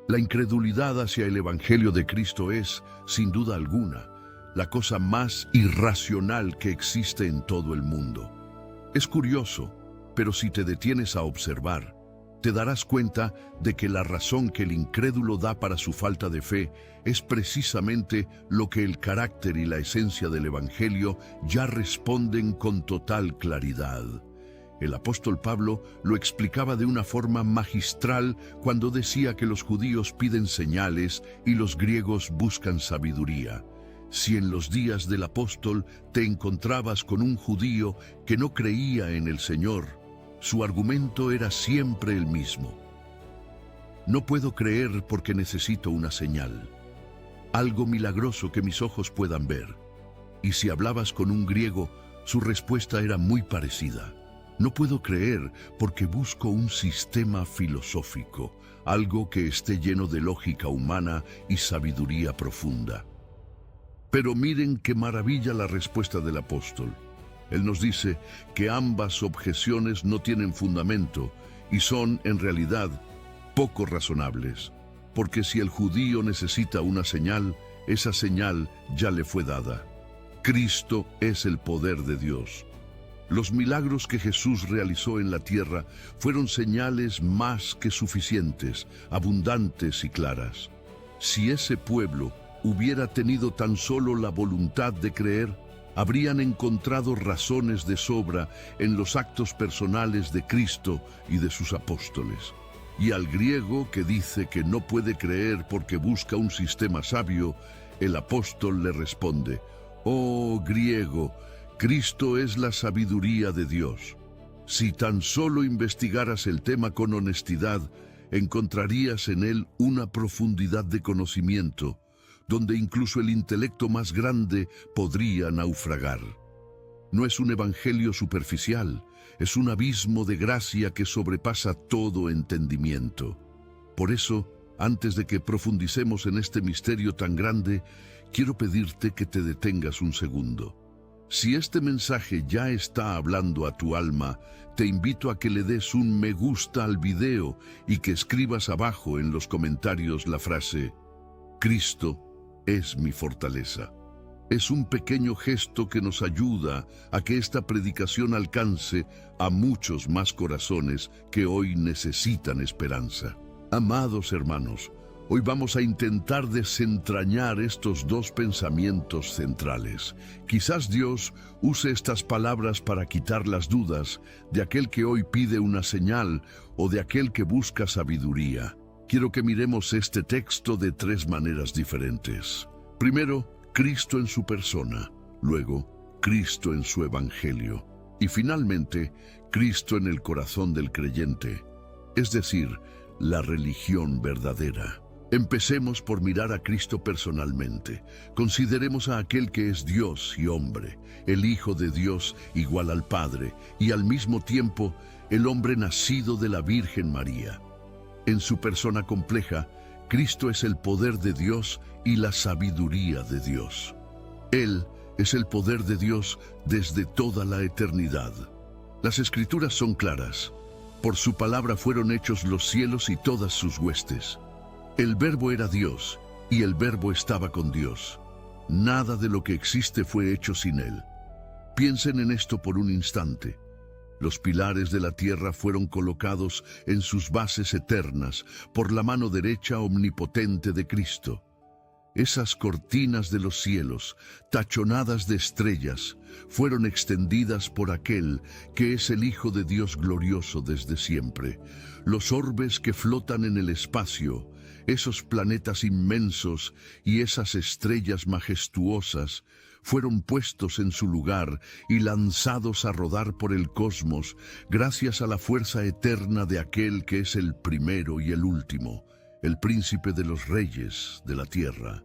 La incredulidad hacia el Evangelio de Cristo es, sin duda alguna, la cosa más irracional que existe en todo el mundo. Es curioso, pero si te detienes a observar, te darás cuenta de que la razón que el incrédulo da para su falta de fe es precisamente lo que el carácter y la esencia del Evangelio ya responden con total claridad. El apóstol Pablo lo explicaba de una forma magistral cuando decía que los judíos piden señales y los griegos buscan sabiduría. Si en los días del apóstol te encontrabas con un judío que no creía en el Señor, su argumento era siempre el mismo. No puedo creer porque necesito una señal, algo milagroso que mis ojos puedan ver. Y si hablabas con un griego, su respuesta era muy parecida. No puedo creer porque busco un sistema filosófico, algo que esté lleno de lógica humana y sabiduría profunda. Pero miren qué maravilla la respuesta del apóstol. Él nos dice que ambas objeciones no tienen fundamento y son, en realidad, poco razonables. Porque si el judío necesita una señal, esa señal ya le fue dada. Cristo es el poder de Dios. Los milagros que Jesús realizó en la tierra fueron señales más que suficientes, abundantes y claras. Si ese pueblo hubiera tenido tan solo la voluntad de creer, habrían encontrado razones de sobra en los actos personales de Cristo y de sus apóstoles. Y al griego que dice que no puede creer porque busca un sistema sabio, el apóstol le responde: «Oh griego, Cristo es la sabiduría de Dios. Si tan solo investigaras el tema con honestidad, encontrarías en él una profundidad de conocimiento, donde incluso el intelecto más grande podría naufragar. No es un evangelio superficial, es un abismo de gracia que sobrepasa todo entendimiento. Por eso, antes de que profundicemos en este misterio tan grande, quiero pedirte que te detengas un segundo. Si este mensaje ya está hablando a tu alma, te invito a que le des un me gusta al video y que escribas abajo en los comentarios la frase: «Cristo es mi fortaleza». Es un pequeño gesto que nos ayuda a que esta predicación alcance a muchos más corazones que hoy necesitan esperanza. Amados hermanos, hoy vamos a intentar desentrañar estos dos pensamientos centrales. Quizás Dios use estas palabras para quitar las dudas de aquel que hoy pide una señal o de aquel que busca sabiduría. Quiero que miremos este texto de tres maneras diferentes. Primero, Cristo en su persona, luego, Cristo en su evangelio, y finalmente, Cristo en el corazón del creyente, es decir, la religión verdadera. Empecemos por mirar a Cristo personalmente. Consideremos a aquel que es Dios y hombre, el Hijo de Dios igual al Padre, y al mismo tiempo, el hombre nacido de la Virgen María. En su persona compleja, Cristo es el poder de Dios y la sabiduría de Dios. Él es el poder de Dios desde toda la eternidad. Las Escrituras son claras. Por su palabra fueron hechos los cielos y todas sus huestes. El Verbo era Dios, y el Verbo estaba con Dios. Nada de lo que existe fue hecho sin Él. Piensen en esto por un instante. Los pilares de la tierra fueron colocados en sus bases eternas por la mano derecha omnipotente de Cristo. Esas cortinas de los cielos, tachonadas de estrellas, fueron extendidas por aquel que es el Hijo de Dios glorioso desde siempre. Los orbes que flotan en el espacio, esos planetas inmensos y esas estrellas majestuosas, fueron puestos en su lugar y lanzados a rodar por el cosmos gracias a la fuerza eterna de aquel que es el primero y el último, el príncipe de los reyes de la tierra.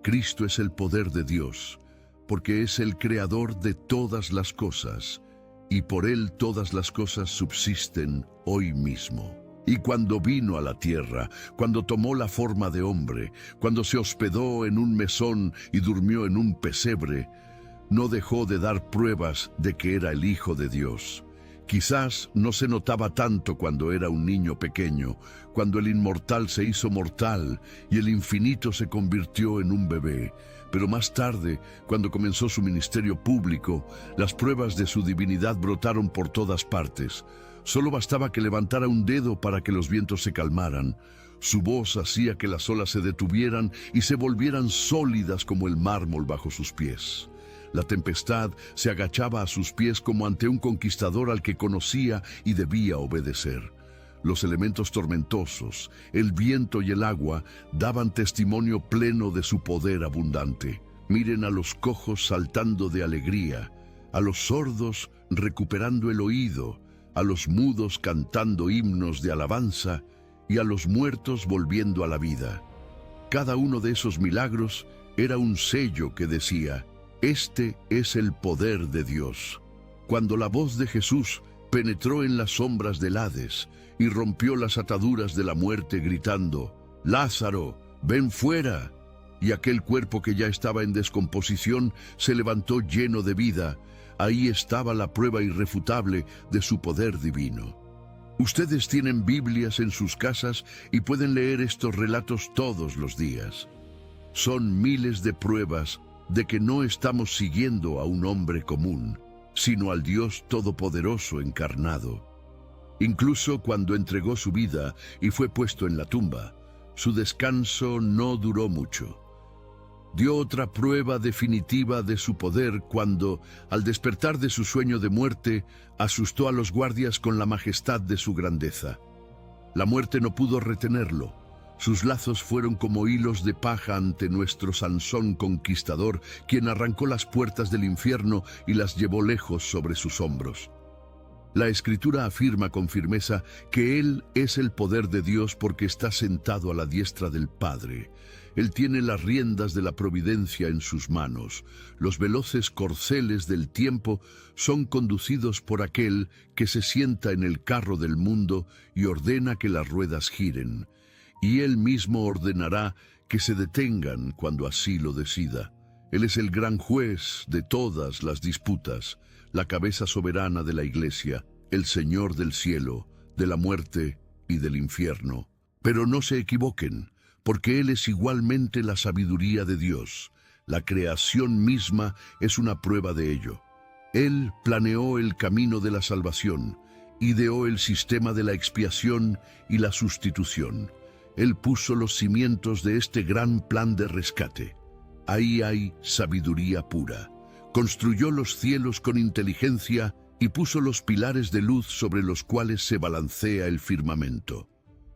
Cristo es el poder de Dios, porque es el creador de todas las cosas, y por él todas las cosas subsisten hoy mismo. Y cuando vino a la tierra, cuando tomó la forma de hombre, cuando se hospedó en un mesón y durmió en un pesebre, no dejó de dar pruebas de que era el Hijo de Dios, Quizás no se notaba tanto cuando era un niño pequeño, cuando el inmortal se hizo mortal y el infinito se convirtió en un bebé. Pero más tarde, cuando comenzó su ministerio público, las pruebas de su divinidad brotaron por todas partes. Solo bastaba que levantara un dedo para que los vientos se calmaran. Su voz hacía que las olas se detuvieran y se volvieran sólidas como el mármol bajo sus pies. La tempestad se agachaba a sus pies como ante un conquistador al que conocía y debía obedecer. Los elementos tormentosos, el viento y el agua daban testimonio pleno de su poder abundante. Miren a los cojos saltando de alegría, a los sordos recuperando el oído, a los mudos cantando himnos de alabanza y a los muertos volviendo a la vida. Cada uno de esos milagros era un sello que decía: este es el poder de Dios. Cuando la voz de Jesús penetró en las sombras del Hades y rompió las ataduras de la muerte gritando: «Lázaro, ven fuera», y aquel cuerpo que ya estaba en descomposición se levantó lleno de vida, ahí estaba la prueba irrefutable de su poder divino. Ustedes tienen Biblias en sus casas y pueden leer estos relatos todos los días. Son miles de pruebas de que no estamos siguiendo a un hombre común, sino al Dios Todopoderoso encarnado. Incluso cuando entregó su vida y fue puesto en la tumba, su descanso no duró mucho. Dio otra prueba definitiva de su poder cuando, al despertar de su sueño de muerte, asustó a los guardias con la majestad de su grandeza. La muerte no pudo retenerlo. Sus lazos fueron como hilos de paja ante nuestro Sansón conquistador, quien arrancó las puertas del infierno y las llevó lejos sobre sus hombros. La Escritura afirma con firmeza que Él es el poder de Dios porque está sentado a la diestra del Padre. Él tiene las riendas de la providencia en sus manos. Los veloces corceles del tiempo son conducidos por aquel que se sienta en el carro del mundo y ordena que las ruedas giren. Y Él mismo ordenará que se detengan cuando así lo decida. Él es el gran juez de todas las disputas, la cabeza soberana de la Iglesia, el Señor del cielo, de la muerte y del infierno. Pero no se equivoquen, porque Él es igualmente la sabiduría de Dios. La creación misma es una prueba de ello. Él planeó el camino de la salvación, ideó el sistema de la expiación y la sustitución. Él puso los cimientos de este gran plan de rescate. Ahí hay sabiduría pura. Construyó los cielos con inteligencia y puso los pilares de luz sobre los cuales se balancea el firmamento.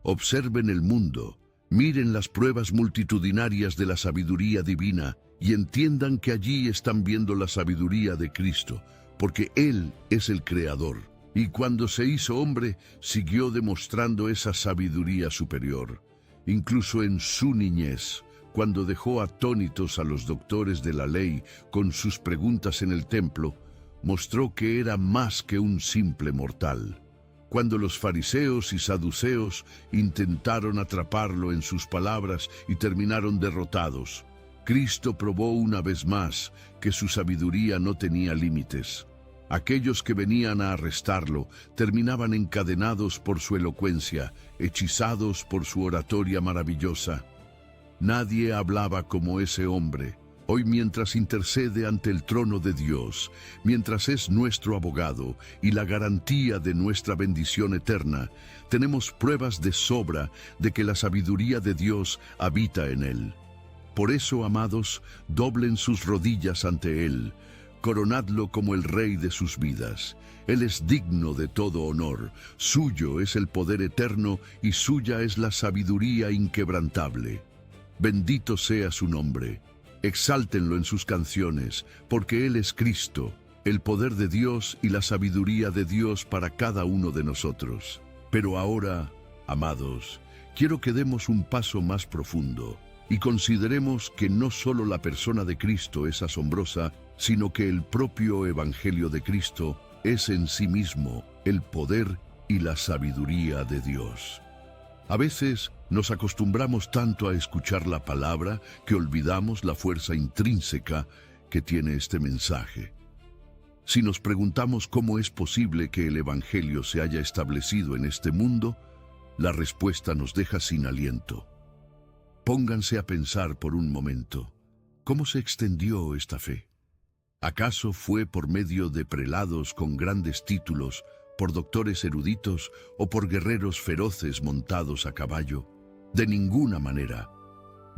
Observen el mundo, miren las pruebas multitudinarias de la sabiduría divina y entiendan que allí están viendo la sabiduría de Cristo, porque Él es el Creador. Y cuando se hizo hombre, siguió demostrando esa sabiduría superior. Incluso en su niñez, cuando dejó atónitos a los doctores de la ley con sus preguntas en el templo, mostró que era más que un simple mortal. Cuando los fariseos y saduceos intentaron atraparlo en sus palabras y terminaron derrotados, Cristo probó una vez más que su sabiduría no tenía límites. Aquellos que venían a arrestarlo terminaban encadenados por su elocuencia, hechizados por su oratoria maravillosa. Nadie hablaba como ese hombre. Hoy, mientras intercede ante el trono de Dios, mientras es nuestro abogado y la garantía de nuestra bendición eterna, tenemos pruebas de sobra de que la sabiduría de Dios habita en él. Por eso, amados, doblen sus rodillas ante él. Coronadlo como el Rey de sus vidas. Él es digno de todo honor, suyo es el poder eterno y suya es la sabiduría inquebrantable. Bendito sea su nombre. Exáltenlo en sus canciones, porque Él es Cristo, el poder de Dios y la sabiduría de Dios para cada uno de nosotros. Pero ahora, amados, quiero que demos un paso más profundo y consideremos que no solo la persona de Cristo es asombrosa, sino que el propio Evangelio de Cristo es en sí mismo el poder y la sabiduría de Dios. A veces nos acostumbramos tanto a escuchar la palabra que olvidamos la fuerza intrínseca que tiene este mensaje. Si nos preguntamos cómo es posible que el Evangelio se haya establecido en este mundo, la respuesta nos deja sin aliento. Pónganse a pensar por un momento, ¿cómo se extendió esta fe? ¿Acaso fue por medio de prelados con grandes títulos, por doctores eruditos o por guerreros feroces montados a caballo? De ninguna manera.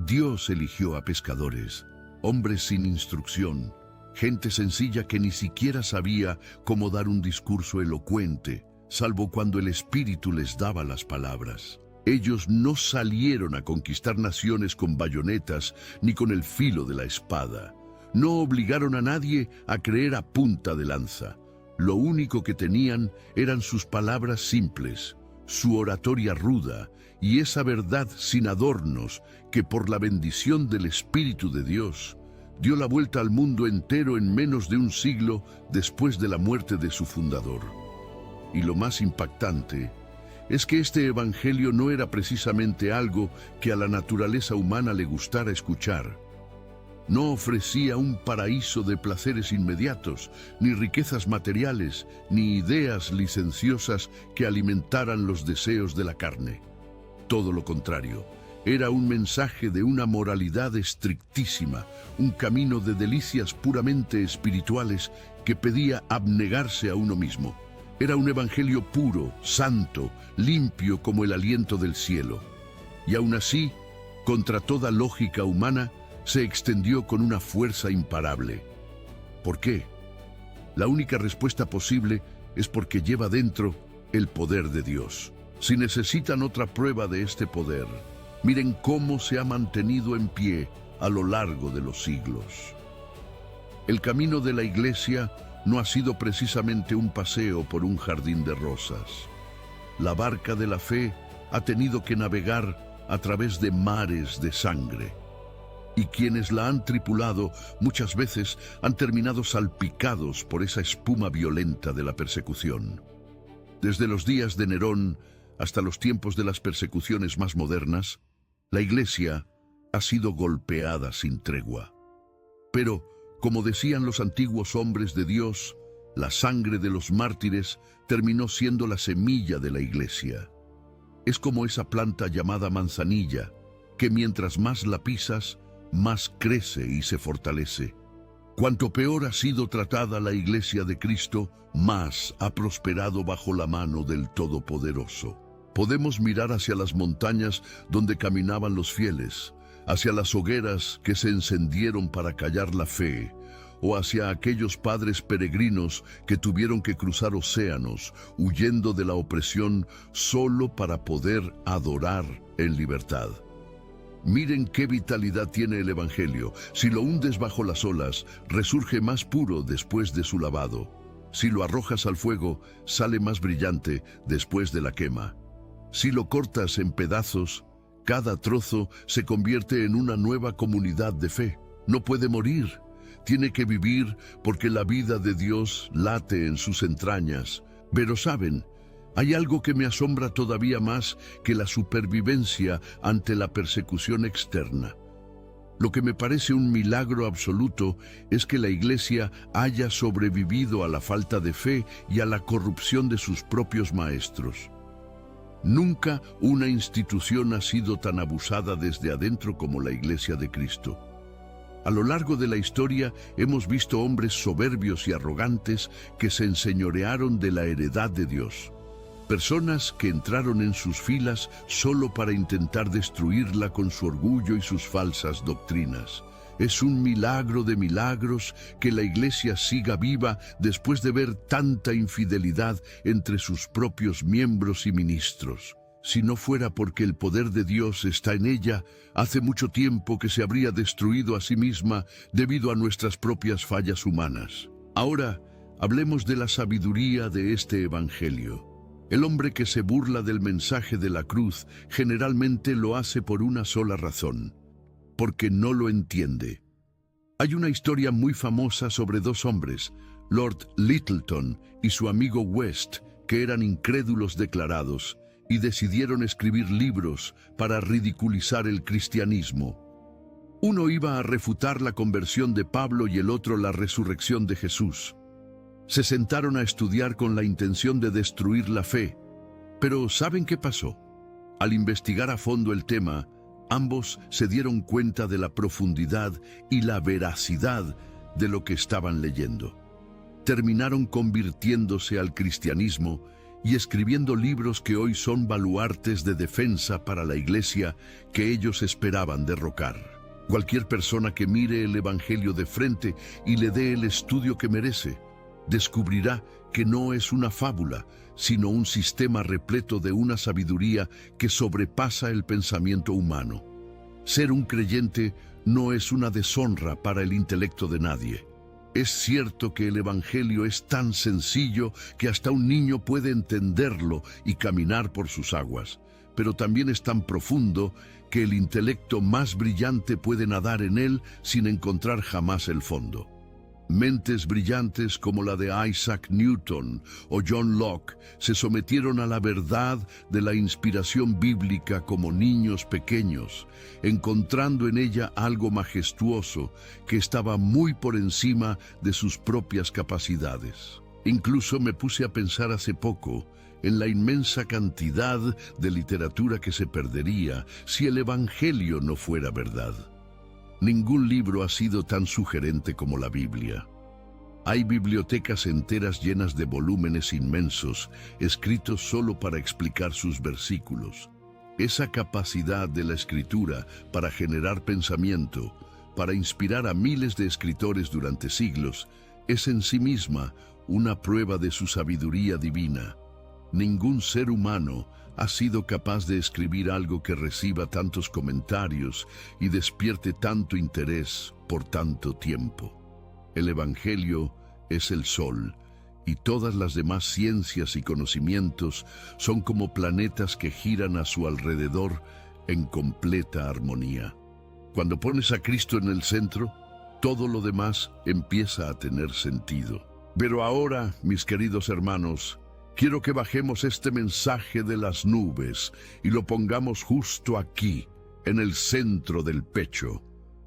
Dios eligió a pescadores, hombres sin instrucción, gente sencilla que ni siquiera sabía cómo dar un discurso elocuente, salvo cuando el Espíritu les daba las palabras. Ellos no salieron a conquistar naciones con bayonetas ni con el filo de la espada. No obligaron a nadie a creer a punta de lanza. Lo único que tenían eran sus palabras simples, su oratoria ruda y esa verdad sin adornos que por la bendición del Espíritu de Dios dio la vuelta al mundo entero en menos de un siglo después de la muerte de su fundador. Y lo más impactante es que este evangelio no era precisamente algo que a la naturaleza humana le gustara escuchar. No ofrecía un paraíso de placeres inmediatos, ni riquezas materiales, ni ideas licenciosas que alimentaran los deseos de la carne. Todo lo contrario, era un mensaje de una moralidad estrictísima, un camino de delicias puramente espirituales que pedía abnegarse a uno mismo. Era un evangelio puro, santo, limpio como el aliento del cielo. Y aún así, contra toda lógica humana, se extendió con una fuerza imparable. ¿Por qué? La única respuesta posible es porque lleva dentro el poder de Dios. Si necesitan otra prueba de este poder, miren cómo se ha mantenido en pie a lo largo de los siglos. El camino de la Iglesia no ha sido precisamente un paseo por un jardín de rosas. La barca de la fe ha tenido que navegar a través de mares de sangre. Y quienes la han tripulado muchas veces han terminado salpicados por esa espuma violenta de la persecución. Desde los días de Nerón hasta los tiempos de las persecuciones más modernas, la Iglesia ha sido golpeada sin tregua. Pero, como decían los antiguos hombres de Dios, la sangre de los mártires terminó siendo la semilla de la Iglesia. Es como esa planta llamada manzanilla, que mientras más la pisas, más crece y se fortalece. Cuanto peor ha sido tratada la Iglesia de Cristo, más ha prosperado bajo la mano del Todopoderoso. Podemos mirar hacia las montañas donde caminaban los fieles, hacia las hogueras que se encendieron para callar la fe, o hacia aquellos padres peregrinos que tuvieron que cruzar océanos, huyendo de la opresión solo para poder adorar en libertad. Miren qué vitalidad tiene el Evangelio. Si lo hundes bajo las olas, resurge más puro después de su lavado. Si lo arrojas al fuego, sale más brillante después de la quema. Si lo cortas en pedazos, cada trozo se convierte en una nueva comunidad de fe. No puede morir, tiene que vivir porque la vida de Dios late en sus entrañas. Pero ¿saben? Hay algo que me asombra todavía más que la supervivencia ante la persecución externa. Lo que me parece un milagro absoluto es que la Iglesia haya sobrevivido a la falta de fe y a la corrupción de sus propios maestros. Nunca una institución ha sido tan abusada desde adentro como la Iglesia de Cristo. A lo largo de la historia hemos visto hombres soberbios y arrogantes que se enseñorearon de la heredad de Dios. Personas que entraron en sus filas solo para intentar destruirla con su orgullo y sus falsas doctrinas. Es un milagro de milagros que la Iglesia siga viva después de ver tanta infidelidad entre sus propios miembros y ministros. Si no fuera porque el poder de Dios está en ella, hace mucho tiempo que se habría destruido a sí misma debido a nuestras propias fallas humanas. Ahora, hablemos de la sabiduría de este Evangelio. El hombre que se burla del mensaje de la cruz generalmente lo hace por una sola razón: porque no lo entiende. Hay una historia muy famosa sobre dos hombres, Lord Lyttelton y su amigo West, que eran incrédulos declarados y decidieron escribir libros para ridiculizar el cristianismo. Uno iba a refutar la conversión de Pablo y el otro la resurrección de Jesús. Se sentaron a estudiar con la intención de destruir la fe. Pero ¿saben qué pasó? Al investigar a fondo el tema, ambos se dieron cuenta de la profundidad y la veracidad de lo que estaban leyendo. Terminaron convirtiéndose al cristianismo y escribiendo libros que hoy son baluartes de defensa para la iglesia que ellos esperaban derrocar. Cualquier persona que mire el Evangelio de frente y le dé el estudio que merece, descubrirá que no es una fábula, sino un sistema repleto de una sabiduría que sobrepasa el pensamiento humano. Ser un creyente no es una deshonra para el intelecto de nadie. Es cierto que el Evangelio es tan sencillo que hasta un niño puede entenderlo y caminar por sus aguas, pero también es tan profundo que el intelecto más brillante puede nadar en él sin encontrar jamás el fondo. Mentes brillantes como la de Isaac Newton o John Locke se sometieron a la verdad de la inspiración bíblica como niños pequeños, encontrando en ella algo majestuoso que estaba muy por encima de sus propias capacidades. Incluso me puse a pensar hace poco en la inmensa cantidad de literatura que se perdería si el Evangelio no fuera verdad. Ningún libro ha sido tan sugerente como la Biblia. Hay bibliotecas enteras llenas de volúmenes inmensos, escritos solo para explicar sus versículos. Esa capacidad de la escritura para generar pensamiento, para inspirar a miles de escritores durante siglos, es en sí misma una prueba de su sabiduría divina. Ningún ser humano ha sido capaz de escribir algo que reciba tantos comentarios y despierte tanto interés por tanto tiempo. El Evangelio es el sol, y todas las demás ciencias y conocimientos son como planetas que giran a su alrededor en completa armonía. Cuando pones a Cristo en el centro, todo lo demás empieza a tener sentido. Pero ahora, mis queridos hermanos, quiero que bajemos este mensaje de las nubes y lo pongamos justo aquí, en el centro del pecho.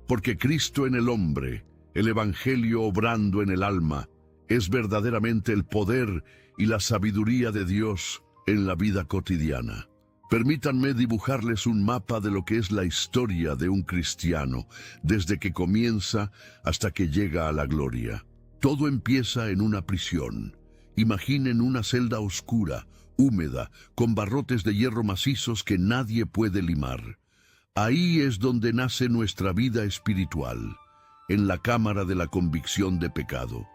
Porque Cristo en el hombre, el Evangelio obrando en el alma, es verdaderamente el poder y la sabiduría de Dios en la vida cotidiana. Permítanme dibujarles un mapa de lo que es la historia de un cristiano, desde que comienza hasta que llega a la gloria. Todo empieza en una prisión. Imaginen una celda oscura, húmeda, con barrotes de hierro macizos que nadie puede limar. Ahí es donde nace nuestra vida espiritual, en la cámara de la convicción de pecado.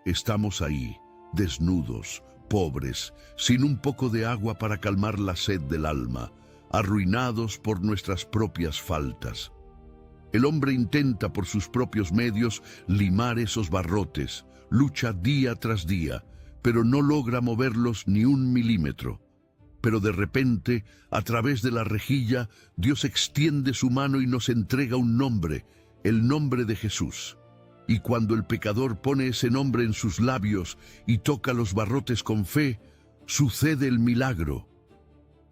Estamos ahí, desnudos, pobres, sin un poco de agua para calmar la sed del alma, arruinados por nuestras propias faltas. El hombre intenta por sus propios medios limar esos barrotes, lucha día tras día, pero no logra moverlos ni un milímetro. Pero de repente, a través de la rejilla, Dios extiende su mano y nos entrega un nombre, el nombre de Jesús. Y cuando el pecador pone ese nombre en sus labios y toca los barrotes con fe, sucede el milagro.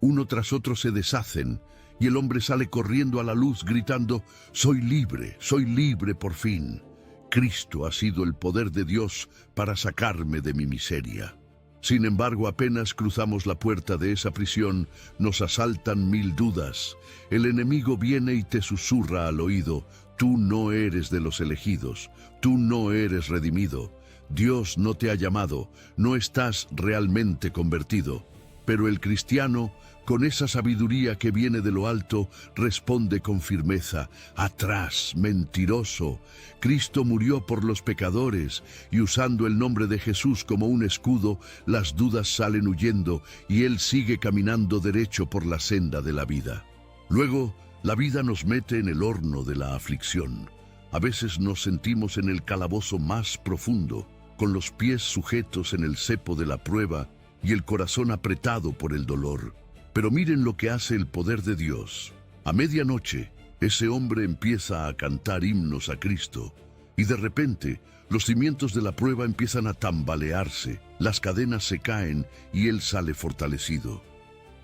Uno tras otro se deshacen, y el hombre sale corriendo a la luz gritando: soy libre por fin. Cristo ha sido el poder de Dios para sacarme de mi miseria. Sin embargo, apenas cruzamos la puerta de esa prisión, nos asaltan 1000 dudas. El enemigo viene y te susurra al oído: tú no eres de los elegidos, tú no eres redimido, Dios no te ha llamado, no estás realmente convertido. Pero el cristiano, con esa sabiduría que viene de lo alto, responde con firmeza: atrás, mentiroso. Cristo murió por los pecadores, y usando el nombre de Jesús como un escudo, las dudas salen huyendo, y Él sigue caminando derecho por la senda de la vida. Luego, la vida nos mete en el horno de la aflicción. A veces nos sentimos en el calabozo más profundo, con los pies sujetos en el cepo de la prueba, y el corazón apretado por el dolor. Pero miren lo que hace el poder de Dios. A medianoche, ese hombre empieza a cantar himnos a Cristo, y de repente, los cimientos de la prueba empiezan a tambalearse, las cadenas se caen y él sale fortalecido.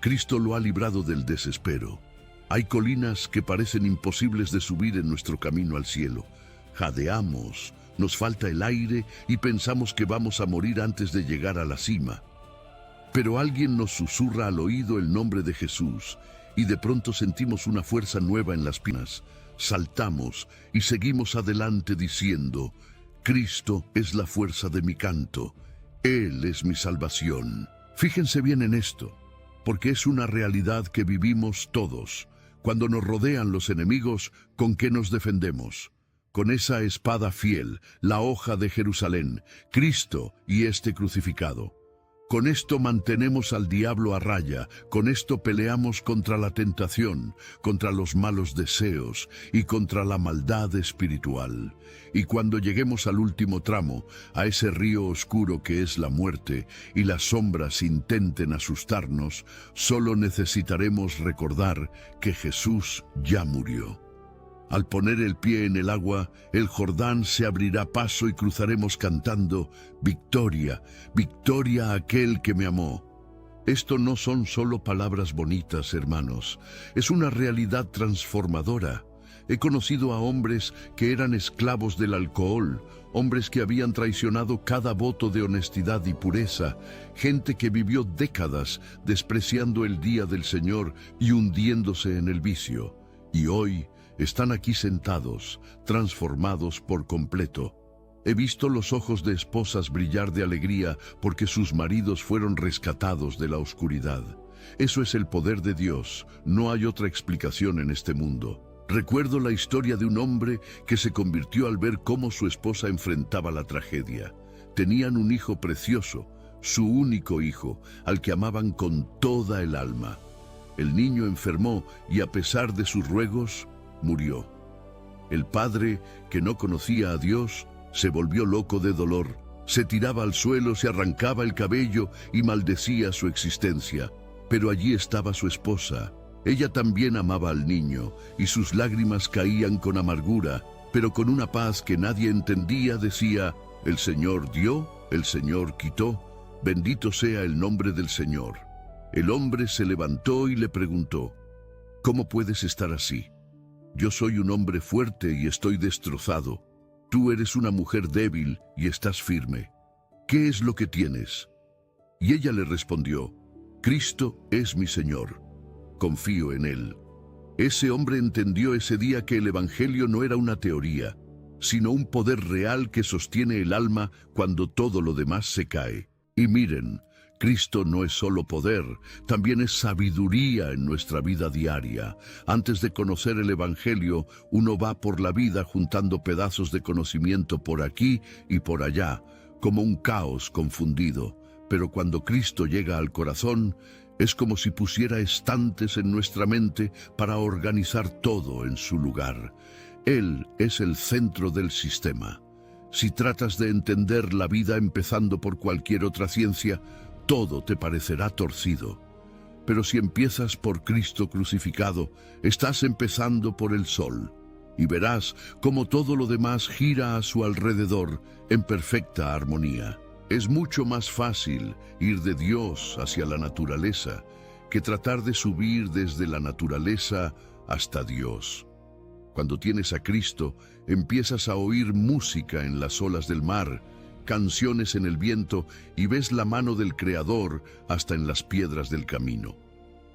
Cristo lo ha librado del desespero. Hay colinas que parecen imposibles de subir en nuestro camino al cielo. Jadeamos, nos falta el aire y pensamos que vamos a morir antes de llegar a la cima. Pero alguien nos susurra al oído el nombre de Jesús y de pronto sentimos una fuerza nueva en las piernas. Saltamos y seguimos adelante diciendo: Cristo es la fuerza de mi canto, Él es mi salvación. Fíjense bien en esto, porque es una realidad que vivimos todos. Cuando nos rodean los enemigos, ¿con qué nos defendemos? Con esa espada fiel, la hoja de Jerusalén, Cristo y este crucificado. Con esto mantenemos al diablo a raya, con esto peleamos contra la tentación, contra los malos deseos y contra la maldad espiritual. Y cuando lleguemos al último tramo, a ese río oscuro que es la muerte, y las sombras intenten asustarnos, solo necesitaremos recordar que Jesús ya murió. Al poner el pie en el agua, el Jordán se abrirá paso y cruzaremos cantando: victoria, victoria a aquel que me amó. Esto no son solo palabras bonitas, hermanos, es una realidad transformadora. He conocido a hombres que eran esclavos del alcohol, hombres que habían traicionado cada voto de honestidad y pureza, gente que vivió décadas despreciando el día del Señor y hundiéndose en el vicio. Y hoy están aquí sentados, transformados por completo. He visto los ojos de esposas brillar de alegría porque sus maridos fueron rescatados de la oscuridad. Eso es el poder de Dios, no hay otra explicación en este mundo. Recuerdo la historia de un hombre que se convirtió al ver cómo su esposa enfrentaba la tragedia. Tenían un hijo precioso, su único hijo, al que amaban con toda el alma. El niño enfermó y a pesar de sus ruegos, murió. El padre, que no conocía a Dios, se volvió loco de dolor. Se tiraba al suelo, se arrancaba el cabello y maldecía su existencia. Pero allí estaba su esposa. Ella también amaba al niño, y sus lágrimas caían con amargura, pero con una paz que nadie entendía decía: el Señor dio, el Señor quitó, bendito sea el nombre del Señor. El hombre se levantó y le preguntó: ¿cómo puedes estar así? Yo soy un hombre fuerte y estoy destrozado. Tú eres una mujer débil y estás firme. ¿Qué es lo que tienes? Y ella le respondió: Cristo es mi Señor. Confío en Él. Ese hombre entendió ese día que el Evangelio no era una teoría, sino un poder real que sostiene el alma cuando todo lo demás se cae. Y miren, Cristo no es solo poder, también es sabiduría en nuestra vida diaria. Antes de conocer el Evangelio, uno va por la vida juntando pedazos de conocimiento por aquí y por allá, como un caos confundido. Pero cuando Cristo llega al corazón, es como si pusiera estantes en nuestra mente para organizar todo en su lugar. Él es el centro del sistema. Si tratas de entender la vida empezando por cualquier otra ciencia, todo te parecerá torcido. Pero si empiezas por Cristo crucificado, estás empezando por el sol, y verás cómo todo lo demás gira a su alrededor en perfecta armonía. Es mucho más fácil ir de Dios hacia la naturaleza que tratar de subir desde la naturaleza hasta Dios. Cuando tienes a Cristo, empiezas a oír música en las olas del mar, canciones en el viento, y ves la mano del Creador hasta en las piedras del camino.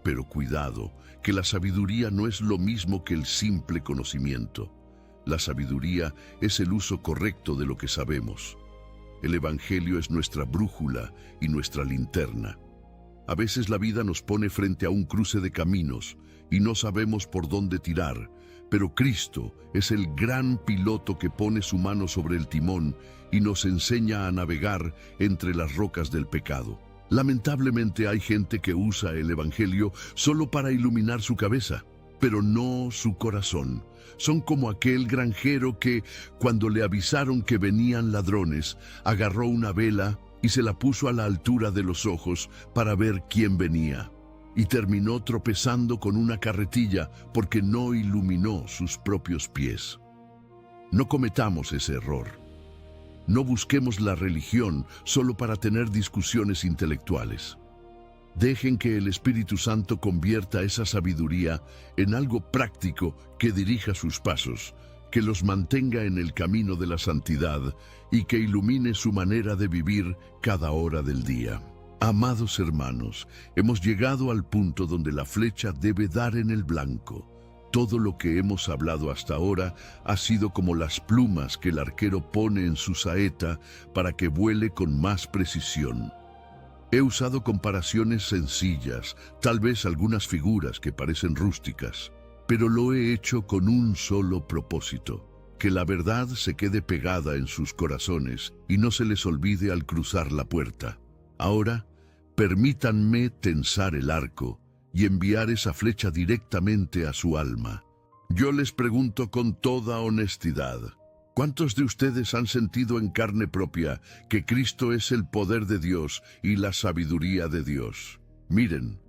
Pero cuidado, que la sabiduría no es lo mismo que el simple conocimiento. La sabiduría es el uso correcto de lo que sabemos. El Evangelio es nuestra brújula y nuestra linterna. A veces la vida nos pone frente a un cruce de caminos y no sabemos por dónde tirar, pero Cristo es el gran piloto que pone su mano sobre el timón y nos enseña a navegar entre las rocas del pecado. Lamentablemente hay gente que usa el Evangelio solo para iluminar su cabeza, pero no su corazón. Son como aquel granjero que, cuando le avisaron que venían ladrones, agarró una vela y se la puso a la altura de los ojos para ver quién venía. Y terminó tropezando con una carretilla porque no iluminó sus propios pies. No cometamos ese error. No busquemos la religión solo para tener discusiones intelectuales. Dejen que el Espíritu Santo convierta esa sabiduría en algo práctico que dirija sus pasos, que los mantenga en el camino de la santidad y que ilumine su manera de vivir cada hora del día. Amados hermanos, hemos llegado al punto donde la flecha debe dar en el blanco. Todo lo que hemos hablado hasta ahora ha sido como las plumas que el arquero pone en su saeta para que vuele con más precisión. He usado comparaciones sencillas, tal vez algunas figuras que parecen rústicas, pero lo he hecho con un solo propósito: que la verdad se quede pegada en sus corazones y no se les olvide al cruzar la puerta. Ahora, permítanme tensar el arco y enviar esa flecha directamente a su alma. Yo les pregunto con toda honestidad, ¿cuántos de ustedes han sentido en carne propia que Cristo es el poder de Dios y la sabiduría de Dios? Miren,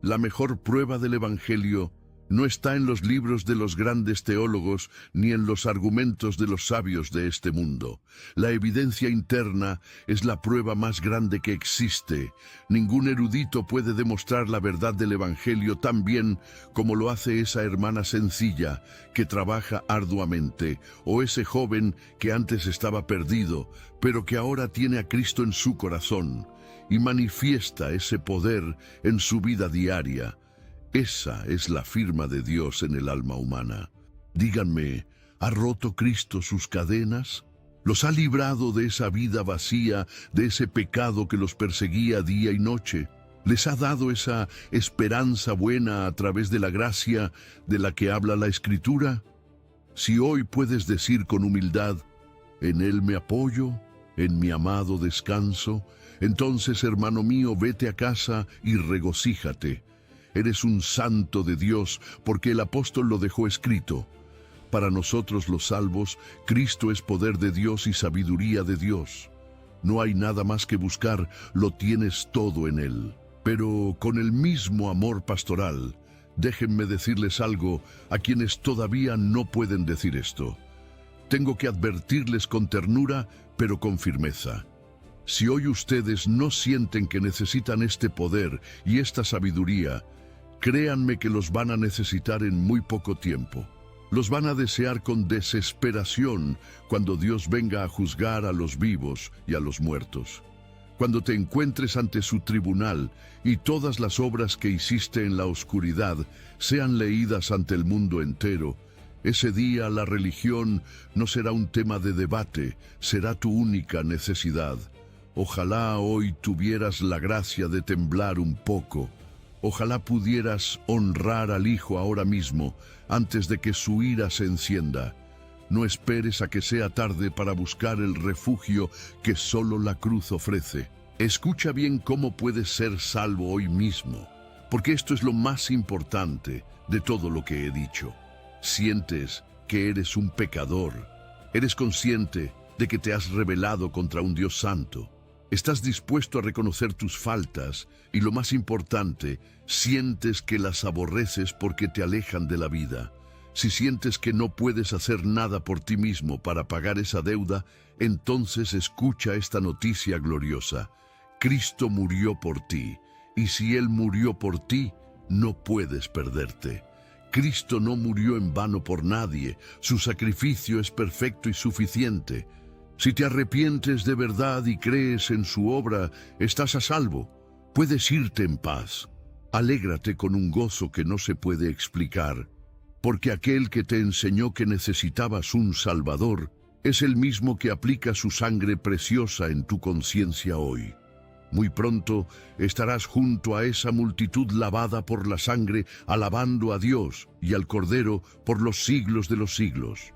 la mejor prueba del Evangelio no está en los libros de los grandes teólogos ni en los argumentos de los sabios de este mundo. La evidencia interna es la prueba más grande que existe. Ningún erudito puede demostrar la verdad del Evangelio tan bien como lo hace esa hermana sencilla que trabaja arduamente, o ese joven que antes estaba perdido, pero que ahora tiene a Cristo en su corazón y manifiesta ese poder en su vida diaria. Esa es la firma de Dios en el alma humana. Díganme, ¿ha roto Cristo sus cadenas? ¿Los ha librado de esa vida vacía, de ese pecado que los perseguía día y noche? ¿Les ha dado esa esperanza buena a través de la gracia de la que habla la Escritura? Si hoy puedes decir con humildad, «En Él me apoyo, en mi amado descanso», entonces, hermano mío, vete a casa y regocíjate. Eres un santo de Dios, porque el apóstol lo dejó escrito. Para nosotros los salvos, Cristo es poder de Dios y sabiduría de Dios. No hay nada más que buscar, lo tienes todo en Él. Pero con el mismo amor pastoral, déjenme decirles algo a quienes todavía no pueden decir esto. Tengo que advertirles con ternura, pero con firmeza. Si hoy ustedes no sienten que necesitan este poder y esta sabiduría, créanme que los van a necesitar en muy poco tiempo. Los van a desear con desesperación cuando Dios venga a juzgar a los vivos y a los muertos. Cuando te encuentres ante su tribunal y todas las obras que hiciste en la oscuridad sean leídas ante el mundo entero, ese día la religión no será un tema de debate, será tu única necesidad. Ojalá hoy tuvieras la gracia de temblar un poco. Ojalá pudieras honrar al Hijo ahora mismo, antes de que su ira se encienda. No esperes a que sea tarde para buscar el refugio que solo la cruz ofrece. Escucha bien cómo puedes ser salvo hoy mismo, porque esto es lo más importante de todo lo que he dicho. Sientes que eres un pecador. Eres consciente de que te has rebelado contra un Dios santo. Estás dispuesto a reconocer tus faltas y, lo más importante, sientes que las aborreces porque te alejan de la vida. Si sientes que no puedes hacer nada por ti mismo para pagar esa deuda, entonces escucha esta noticia gloriosa. Cristo murió por ti, y si Él murió por ti, no puedes perderte. Cristo no murió en vano por nadie, su sacrificio es perfecto y suficiente. Si te arrepientes de verdad y crees en su obra, estás a salvo. Puedes irte en paz. Alégrate con un gozo que no se puede explicar, porque aquel que te enseñó que necesitabas un Salvador es el mismo que aplica su sangre preciosa en tu conciencia hoy. Muy pronto estarás junto a esa multitud lavada por la sangre, alabando a Dios y al Cordero por los siglos de los siglos.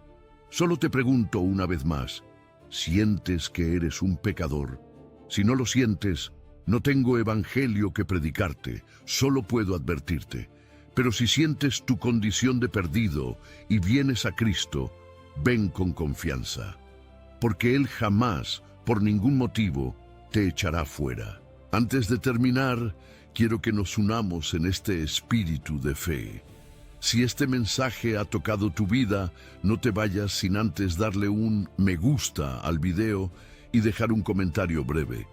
Solo te pregunto una vez más, ¿sientes que eres un pecador? Si no lo sientes, no tengo evangelio que predicarte, solo puedo advertirte. Pero si sientes tu condición de perdido y vienes a Cristo, ven con confianza, porque Él jamás, por ningún motivo, te echará fuera. Antes de terminar, quiero que nos unamos en este espíritu de fe. Si este mensaje ha tocado tu vida, no te vayas sin antes darle un me gusta al video y dejar un comentario breve.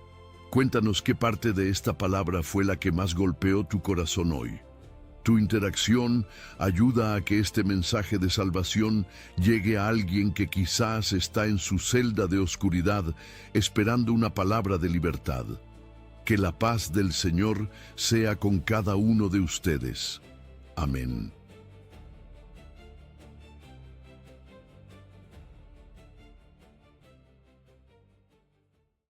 Cuéntanos qué parte de esta palabra fue la que más golpeó tu corazón hoy. Tu interacción ayuda a que este mensaje de salvación llegue a alguien que quizás está en su celda de oscuridad esperando una palabra de libertad. Que la paz del Señor sea con cada uno de ustedes. Amén.